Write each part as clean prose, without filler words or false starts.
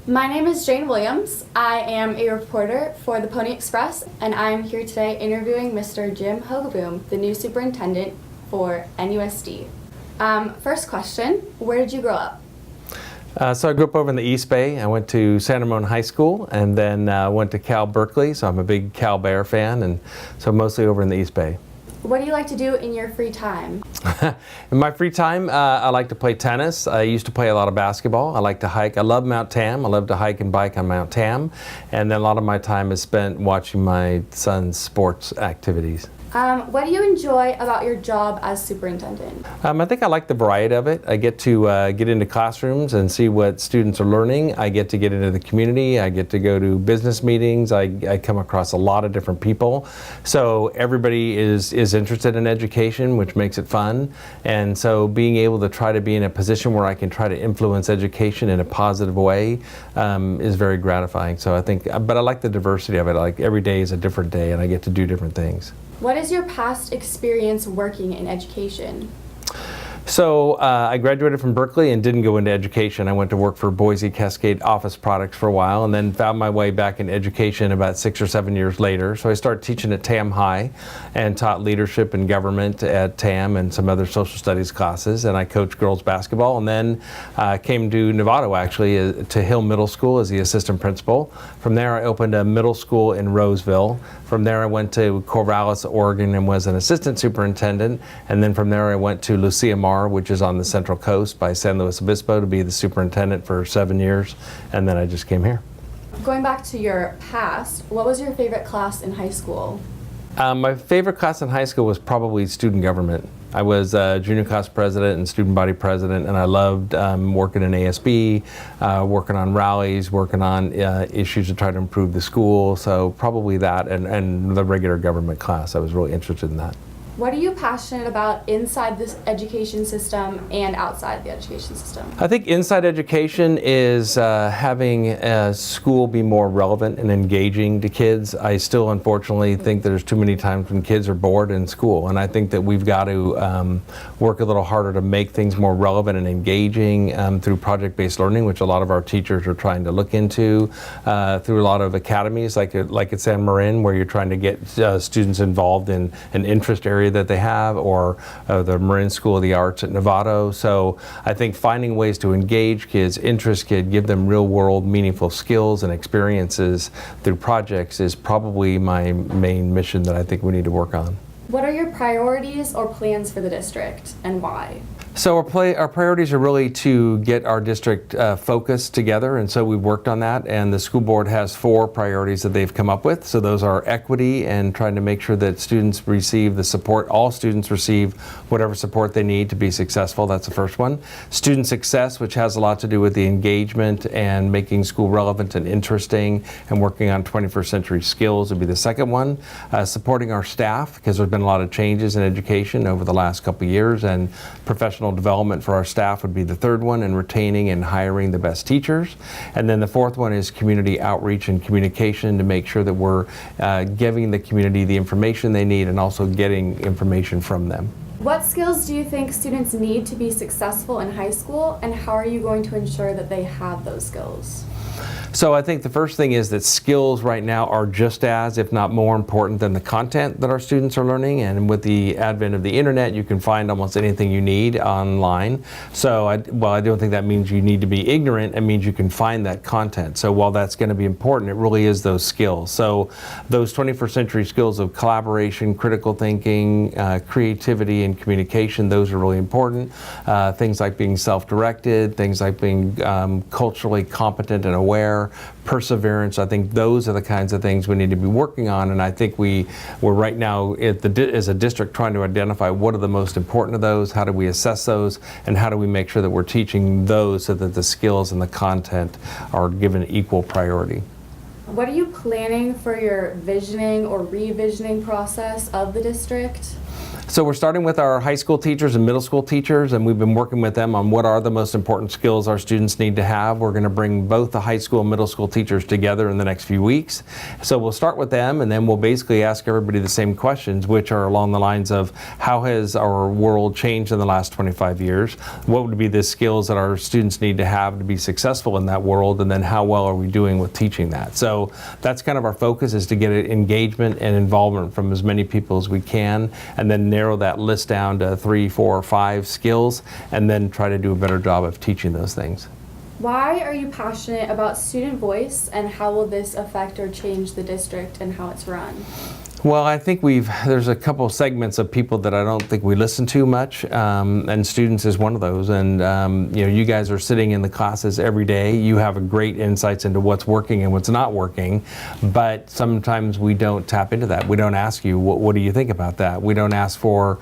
My name is Jane Williams. I am a reporter for the Pony Express, and I am here today interviewing Mr. Jim Hogeboom, the new superintendent for NUSD. First question, where did you grow up? So I grew up over in the East Bay. I went to San Ramon High School and then went to Cal Berkeley, so I'm a big Cal Bear fan, and so mostly over in the East Bay. What do you like to do in your free time? In my free time, I like to play tennis. I used to play a lot of basketball. I like to hike. I love Mount Tam. I love to hike and bike on Mount Tam. And then a lot of my time is spent watching my son's sports activities. What do you enjoy about your job as superintendent? I think I like the variety of it. I get to get into classrooms and see what students are learning. I get to get into the community. I get to go to business meetings. I come across a lot of different people. So everybody is interested in education, which makes it fun. And so being able to try to be in a position where I can try to influence education in a positive way is very gratifying. So I think, but I like the diversity of it. Like every day is a different day and I get to do different things. What is your past experience working in education? So I graduated from Berkeley and didn't go into education. I went to work for Boise Cascade Office Products for a while and then found my way back in education about 6 or 7 years later. So I started teaching at Tam High and taught leadership and government at Tam and some other social studies classes, and I coached girls basketball, and then came to Novato actually to Hill Middle School as the assistant principal. From there I opened a middle school in Roseville. From there I went to Corvallis, Oregon and was an assistant superintendent, and then from there I went to Lucia Mar, which is on the Central Coast by San Luis Obispo, to be the superintendent for 7 years, and then I just came here. Going back to your past, what was your favorite class in high school? My favorite class in high school was probably student government. I was junior class president and student body president, and I loved working in ASB, working on rallies, working on issues to try to improve the school. So probably that and the regular government class. I was really interested in that. What are you passionate about inside this education system and outside the education system? I think inside education is having a school be more relevant and engaging to kids. I still unfortunately think there's too many times when kids are bored in school, and I think that we've got to work a little harder to make things more relevant and engaging through project-based learning, which a lot of our teachers are trying to look into, through a lot of academies like at San Marin, where you're trying to get students involved in an interest area that they have, or the Marin School of the Arts at Novato. So I think finding ways to engage kids, interest kids, give them real world meaningful skills and experiences through projects is probably my main mission that I think we need to work on. What are your priorities or plans for the district and why? So our priorities are really to get our district focused together, and so we've worked on that, and the school board has 4 priorities that they've come up with. So those are equity and trying to make sure that students receive the support, all students receive whatever support they need to be successful. That's the first one. Student success, which has a lot to do with the engagement and making school relevant and interesting and working on 21st century skills would be the second one. Supporting our staff, because there's been a lot of changes in education over the last couple of years, and professional development for our staff would be the third one, and retaining and hiring the best teachers. And then the fourth one is community outreach and communication, to make sure that we're giving the community the information they need and also getting information from them. What skills do you think students need to be successful in high school, and how are you going to ensure that they have those skills? So I think the first thing is that skills right now are just as, if not more important than the content that our students are learning. And with the advent of the internet, you can find almost anything you need online. So I don't think that means you need to be ignorant. It means you can find that content. So while that's going to be important, it really is those skills. So those 21st century skills of collaboration, critical thinking, creativity, and communication, those are really important. Things like being self-directed, things like being culturally competent and aware, perseverance. I think those are the kinds of things we need to be working on, and I think we're right now as a district trying to identify what are the most important of those, how do we assess those, and how do we make sure that we're teaching those so that the skills and the content are given equal priority. What are you planning for your visioning or revisioning process of the district? So we're starting with our high school teachers and middle school teachers, and we've been working with them on what are the most important skills our students need to have. We're going to bring both the high school and middle school teachers together in the next few weeks. So we'll start with them, and then we'll basically ask everybody the same questions, which are along the lines of how has our world changed in the last 25 years? What would be the skills that our students need to have to be successful in that world? And then how well are we doing with teaching that? So that's kind of our focus, is to get engagement and involvement from as many people as we can, and then narrow that list down to 3, 4, or 5 skills, and then try to do a better job of teaching those things. Why are you passionate about student voice, and how will this affect or change the district and how it's run? Well, I think there's a couple segments of people that I don't think we listen to much, and students is one of those. And you guys are sitting in the classes every day. You have a great insights into what's working and what's not working, but sometimes we don't tap into that. We don't ask you, what do you think about that? We don't ask for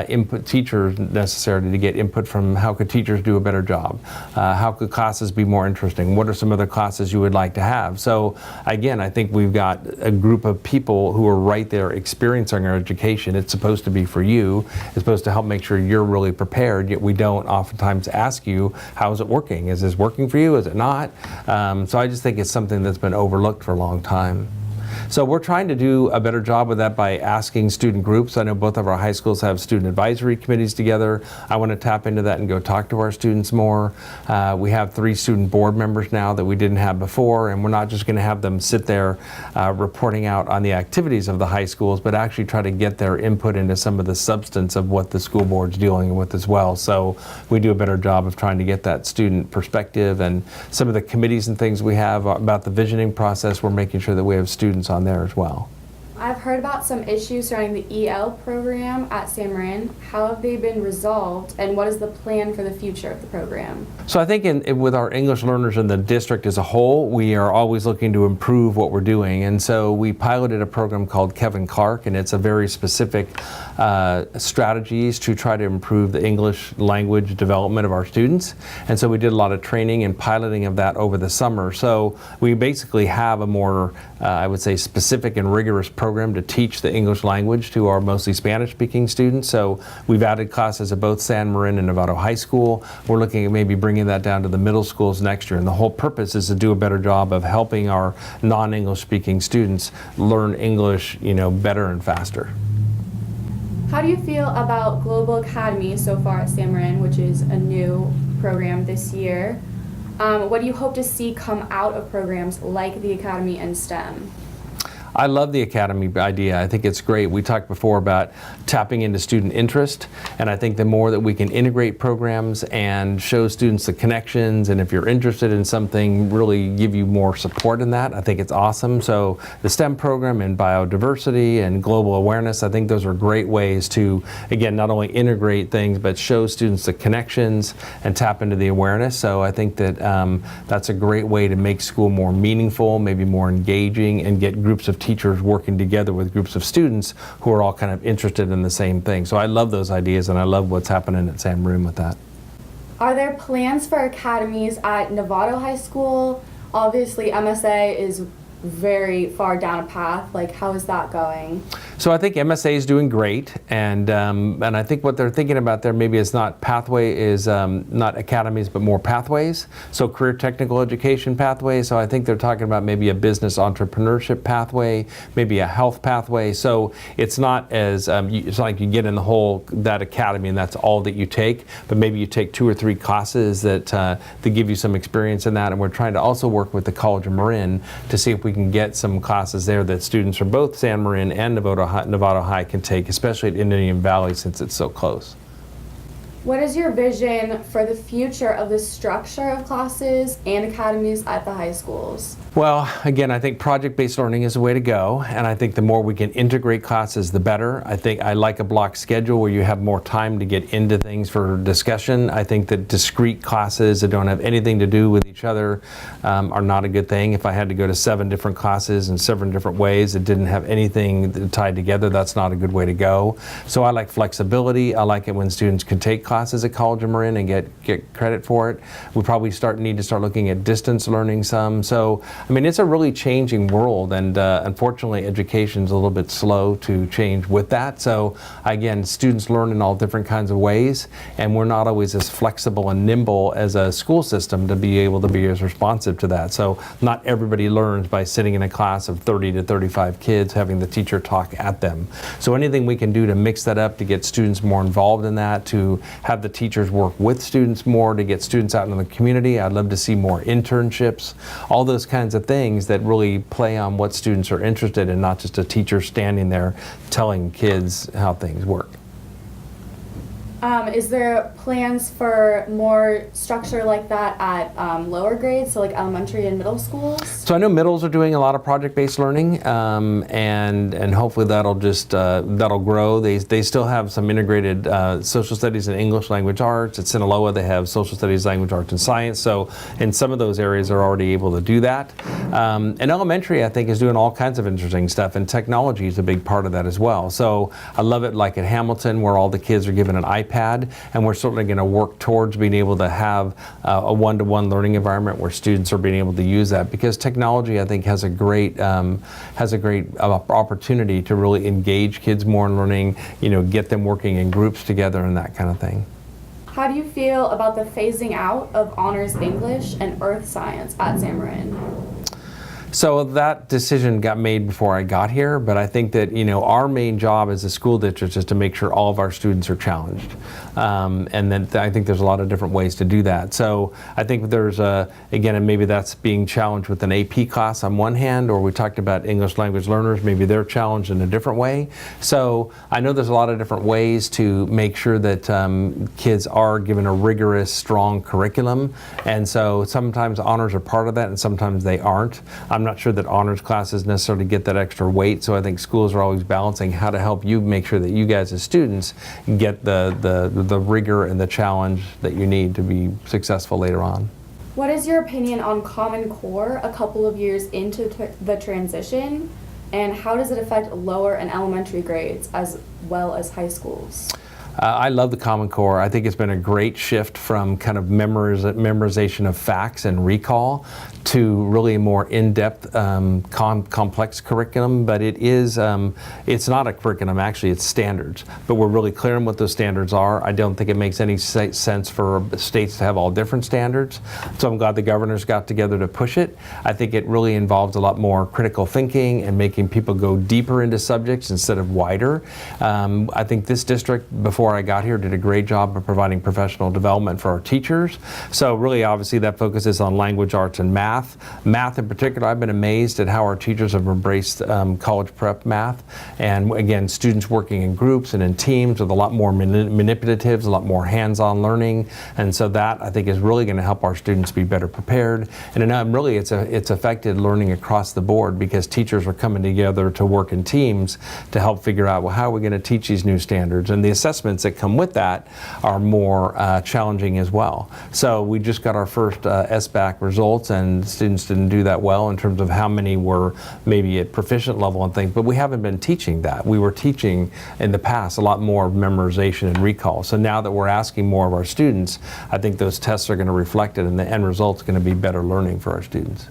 input teachers necessarily to get input from how could teachers do a better job? How could classes be more interesting? What are some other classes you would like to have? So again, I think we've got a group of people who are right there experiencing our education. It's supposed to be for you. It's supposed to help make sure you're really prepared, yet we don't oftentimes ask you, how is it working? Is this working for you? Is it not? So I just think it's something that's been overlooked for a long time. So we're trying to do a better job with that by asking student groups. I know both of our high schools have student advisory committees together. I want to tap into that and go talk to our students more. We have 3 student board members now that we didn't have before, and we're not just going to have them sit there reporting out on the activities of the high schools, but actually try to get their input into some of the substance of what the school board's dealing with as well. So we do a better job of trying to get that student perspective, and some of the committees and things we have about the visioning process, we're making sure that we have students on there as well. I've heard about some issues surrounding the EL program at San Marin. How have they been resolved, and what is the plan for the future of the program? So I think with our English learners in the district as a whole, we are always looking to improve what we're doing. And so we piloted a program called Kevin Clark, and it's a very specific strategies to try to improve the English language development of our students. And so we did a lot of training and piloting of that over the summer. So we basically have a more, I would say, specific and rigorous program to teach the English language to our mostly Spanish-speaking students. So we've added classes at both San Marin and Novato High School. We're looking at maybe bringing that down to the middle schools next year. And the whole purpose is to do a better job of helping our non-English speaking students learn English, better and faster. How do you feel about Global Academy so far at San Marin, which is a new program this year? What do you hope to see come out of programs like the Academy and STEM? I love the Academy idea. I think it's great. We talked before about tapping into student interest, and I think the more that we can integrate programs and show students the connections, and if you're interested in something, really give you more support in that, I think it's awesome. So the STEM program and biodiversity and global awareness, I think those are great ways to, again, not only integrate things, but show students the connections and tap into the awareness. So I think that that's a great way to make school more meaningful, maybe more engaging, and get groups of teachers working together with groups of students who are all kind of interested in the same thing. So I love those ideas, and I love what's happening at San Marin with that. Are there plans for academies at Novato High School? Obviously, MSA is very far down a path. Like, how is that going? So I think MSA is doing great, and I think what they're thinking about there maybe is not pathway, is not academies, but more pathways. So career technical education pathways. So I think they're talking about maybe a business entrepreneurship pathway, maybe a health pathway. So it's not as it's not like you get in that academy and that's all that you take, but maybe you take 2 or 3 classes that give you some experience in that. And we're trying to also work with the College of Marin to see if we can get some classes there that students from both San Marin and Novato High can take, especially at Indian Valley since it's so close. What is your vision for the future of the structure of classes and academies at the high schools? Well, again, I think project-based learning is the way to go, and I think the more we can integrate classes, the better. I think I like a block schedule where you have more time to get into things for discussion. I think that discrete classes that don't have anything to do with each other are not a good thing. If I had to go to 7 different classes in 7 different ways that didn't have anything tied together, that's not a good way to go. So I like flexibility. I like it when students can take classes at college and Marin and get credit for it. We probably need to start looking at distance learning some. So, I mean, it's a really changing world, and unfortunately, education's a little bit slow to change with that. So, again, students learn in all different kinds of ways, and we're not always as flexible and nimble as a school system to be able to be as responsive to that. So, not everybody learns by sitting in a class of 30 to 35 kids, having the teacher talk at them. So, anything we can do to mix that up, to get students more involved in that, to have the teachers work with students more, to get students out in the community. I'd love to see more internships, all those kinds of things that really play on what students are interested in, not just a teacher standing there telling kids how things work. Is there plans for more structure like that at lower grades, so like elementary and middle schools? So I know middles are doing a lot of project-based learning, and hopefully that'll just that'll grow. They still have some integrated social studies and English language arts. At Sinaloa, they have social studies, language arts, and science. So in some of those areas, they're already able to do that. And elementary, I think, is doing all kinds of interesting stuff, and technology is a big part of that as well. So I love it, like at Hamilton, where all the kids are given an iPad. And we're certainly going to work towards being able to have a one-to-one learning environment where students are being able to use that, because technology, I think, has a great opportunity to really engage kids more in learning, get them working in groups together and that kind of thing. How do you feel about the phasing out of honors English and earth science at San Marin? So that decision got made before I got here, but I think that our main job as a school district is to make sure all of our students are challenged, and then I think there's a lot of different ways to do that. So I think there's again, and maybe that's being challenged with an AP class on one hand, or we talked about English language learners, maybe they're challenged in a different way. So I know there's a lot of different ways to make sure that kids are given a rigorous, strong curriculum, and so sometimes honors are part of that, and sometimes they aren't. I'm not sure that honors classes necessarily get that extra weight, so I think schools are always balancing how to help you make sure that you guys as students get the rigor and the challenge that you need to be successful later on. What is your opinion on Common Core a couple of years into the transition, and how does it affect lower and elementary grades as well as high schools? I love the Common Core. I think it's been a great shift from kind of memorization of facts and recall to really a more in-depth, complex curriculum. But it's not a curriculum, actually, it's standards. But we're really clear on what those standards are. I don't think it makes any sense for states to have all different standards. So I'm glad the governors got together to push it. I think it really involves a lot more critical thinking and making people go deeper into subjects instead of wider. I think this district, before I got here, did a great job of providing professional development for our teachers. So really, obviously, that focuses on language arts and math. Math in particular, I've been amazed at how our teachers have embraced college prep math. And again, students working in groups and in teams with a lot more manipulatives, a lot more hands-on learning. And so that, I think, is really going to help our students be better prepared. And really, it's affected learning across the board, because teachers are coming together to work in teams to help figure out, well, how are we going to teach these new standards? And the assessments that come with that are more challenging as well. So we just got our first SBAC results, and students didn't do that well in terms of how many were maybe at proficient level and things, but we haven't been teaching that. We were teaching in the past a lot more of memorization and recall. So now that we're asking more of our students, I think those tests are going to reflect it, and the end result's going to be better learning for our students.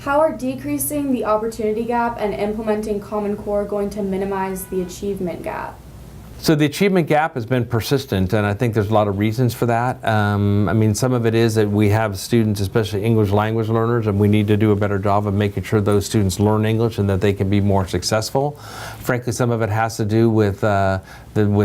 How are decreasing the opportunity gap and implementing Common Core going to minimize the achievement gap? So the achievement gap has been persistent, and I think there's a lot of reasons for that. I mean, some of it is that we have students, especially English language learners, and we need to do a better job of making sure those students learn English and that they can be more successful. Frankly, some of it has to do with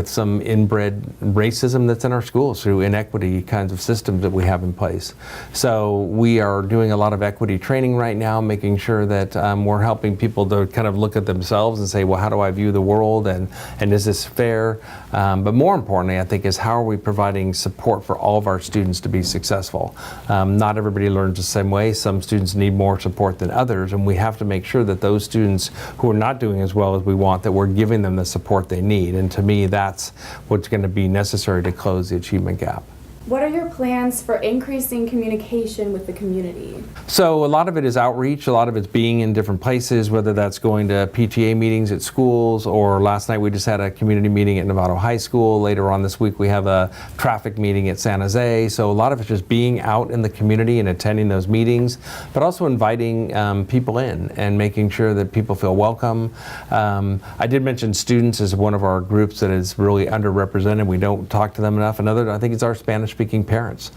some inbred racism that's in our schools through inequity kinds of systems that we have in place. So we are doing a lot of equity training right now, making sure that we're helping people to kind of look at themselves and say, well, how do I view the world, and is this fair? But more importantly, I think, is how are we providing support for all of our students to be successful? Not everybody learns the same way. Some students need more support than others, and we have to make sure that those students who are not doing as well as we want, that we're giving them the support they need. And to me, that's what's going to be necessary to close the achievement gap. What are your plans for increasing communication with the community? So a lot of it is outreach, a lot of it's being in different places, whether that's going to PTA meetings at schools, or last night we just had a community meeting at Novato High School. Later on this week we have a traffic meeting at San Jose. So a lot of it's just being out in the community and attending those meetings, but also inviting people in and making sure that people feel welcome. I did mention students as one of our groups that is really underrepresented. We don't talk to them enough. Another, I think, it's our Spanish-speaking parents.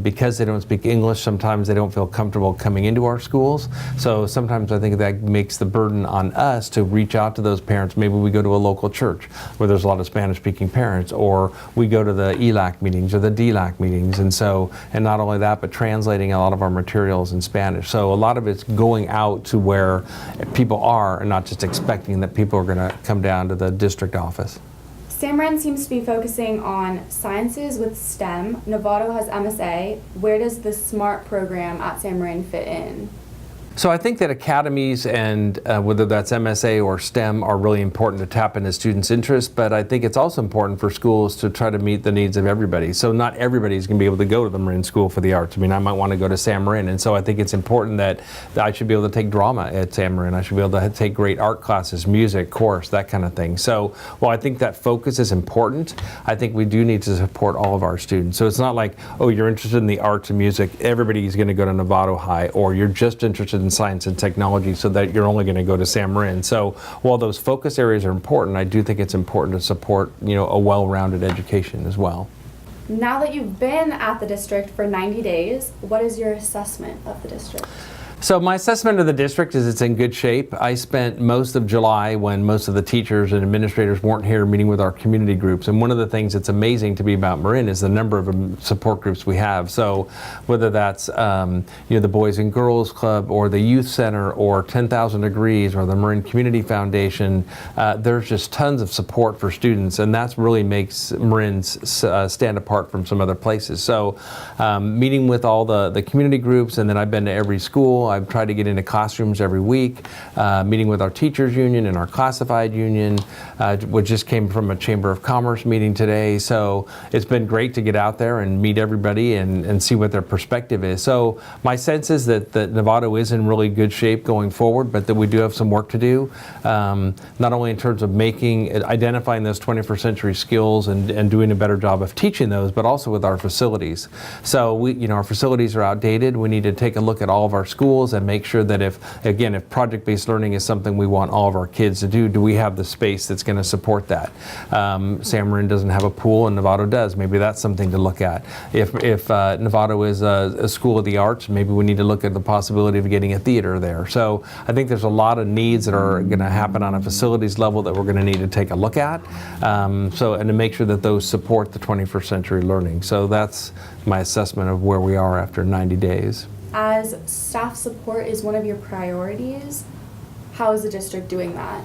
Because they don't speak English, sometimes they don't feel comfortable coming into our schools. So sometimes I think that makes the burden on us to reach out to those parents. Maybe we go to a local church where there's a lot of Spanish-speaking parents, or we go to the ELAC meetings or the DLAC meetings. And not only that, but translating a lot of our materials in Spanish. So a lot of it's going out to where people are and not just expecting that people are going to come down to the district office. San Marin seems to be focusing on sciences with STEM. Novato has MSA. Where does the SMART program at San Marin fit in? So I think that academies and whether that's MSA or STEM are really important to tap into students' interests, but I think it's also important for schools to try to meet the needs of everybody. So not everybody's going to be able to go to the Marin School for the Arts. I mean, I might want to go to San Marin, and so I think it's important that I should be able to take drama at San Marin. I should be able to take great art classes, music, chorus, that kind of thing. So while I think that focus is important, I think we do need to support all of our students. So it's not like, oh, you're interested in the arts and music, everybody's going to go to Novato High, or you're just interested in science and technology, so that you're only going to go to San Marin. So while those focus areas are important, I do think it's important to support, a well-rounded education as well. Now that you've been at the district for 90 days, what is your assessment of the district? So my assessment of the district is it's in good shape. I spent most of July, when most of the teachers and administrators weren't here, meeting with our community groups. And one of the things that's amazing to me about Marin is the number of support groups we have. So whether that's the Boys and Girls Club, or the Youth Center, or 10,000 Degrees, or the Marin Community Foundation, there's just tons of support for students, and that's really makes Marin stand apart from some other places. So meeting with all the community groups, and then I've been to every school. I've tried to get into classrooms every week, meeting with our teachers union and our classified union, which just came from a Chamber of Commerce meeting today. So it's been great to get out there and meet everybody and see what their perspective is. So my sense is that Novato is in really good shape going forward, but that we do have some work to do, not only in terms of identifying those 21st century skills and doing a better job of teaching those, but also with our facilities. So our facilities are outdated. We need to take a look at all of our schools and make sure that if project-based learning is something we want all of our kids to do we have the space that's going to support that? San Marin doesn't have a pool and Novato does. Maybe that's something to look at. If Novato is a school of the arts, maybe we need to look at the possibility of getting a theater there. So I think there's a lot of needs that are going to happen on a facilities level that we're going to need to take a look at, and to make sure that those support the 21st century learning. So that's my assessment of where we are after 90 days. As staff support is one of your priorities, how is the district doing that?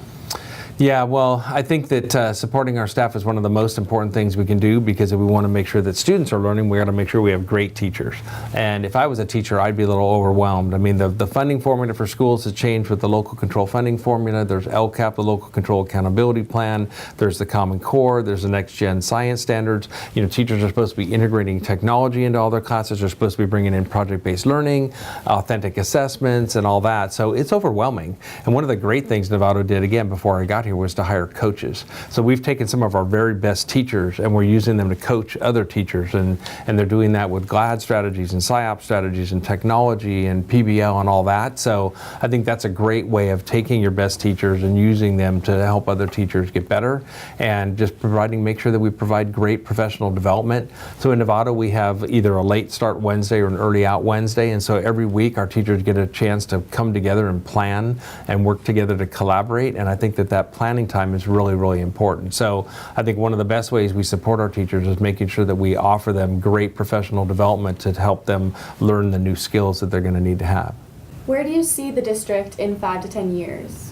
Yeah, well, I think that supporting our staff is one of the most important things we can do, because if we want to make sure that students are learning, we got to make sure we have great teachers. And if I was a teacher, I'd be a little overwhelmed. I mean, the funding formula for schools has changed with the local control funding formula. There's LCAP, the Local Control Accountability Plan. There's the Common Core. There's the Next Gen Science Standards. Teachers are supposed to be integrating technology into all their classes. They're supposed to be bringing in project-based learning, authentic assessments, and all that. So it's overwhelming. And one of the great things Novato did, again, before I got here, was to hire coaches. So we've taken some of our very best teachers and we're using them to coach other teachers, and they're doing that with GLAD strategies and PSYOP strategies and technology and PBL and all that. So I think that's a great way of taking your best teachers and using them to help other teachers get better, and just make sure that we provide great professional development. So in Novato we have either a late start Wednesday or an early out Wednesday, and so every week our teachers get a chance to come together and plan and work together to collaborate, and I think that planning time is really, really important. So I think one of the best ways we support our teachers is making sure that we offer them great professional development to help them learn the new skills that they're going to need to have. Where do you see the district in 5 to 10 years?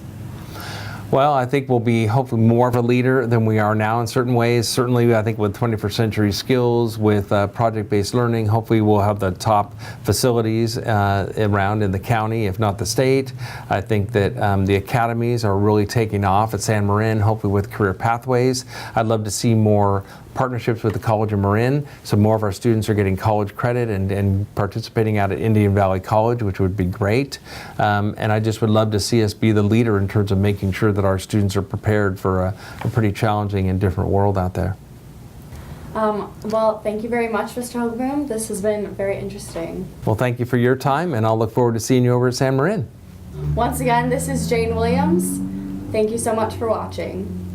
Well, I think we'll be hopefully more of a leader than we are now in certain ways. Certainly, I think with 21st century skills, with project-based learning, hopefully we'll have the top facilities around in the county, if not the state. I think that the academies are really taking off at San Marin, hopefully with career pathways. I'd love to see more partnerships with the College of Marin, so more of our students are getting college credit and participating out at Indian Valley College, which would be great. And I just would love to see us be the leader in terms of making sure that our students are prepared for a pretty challenging and different world out there. Well, thank you very much, Mr. Hogeboom. This has been very interesting. Well, thank you for your time, and I'll look forward to seeing you over at San Marin. Once again, this is Jane Williams. Thank you so much for watching.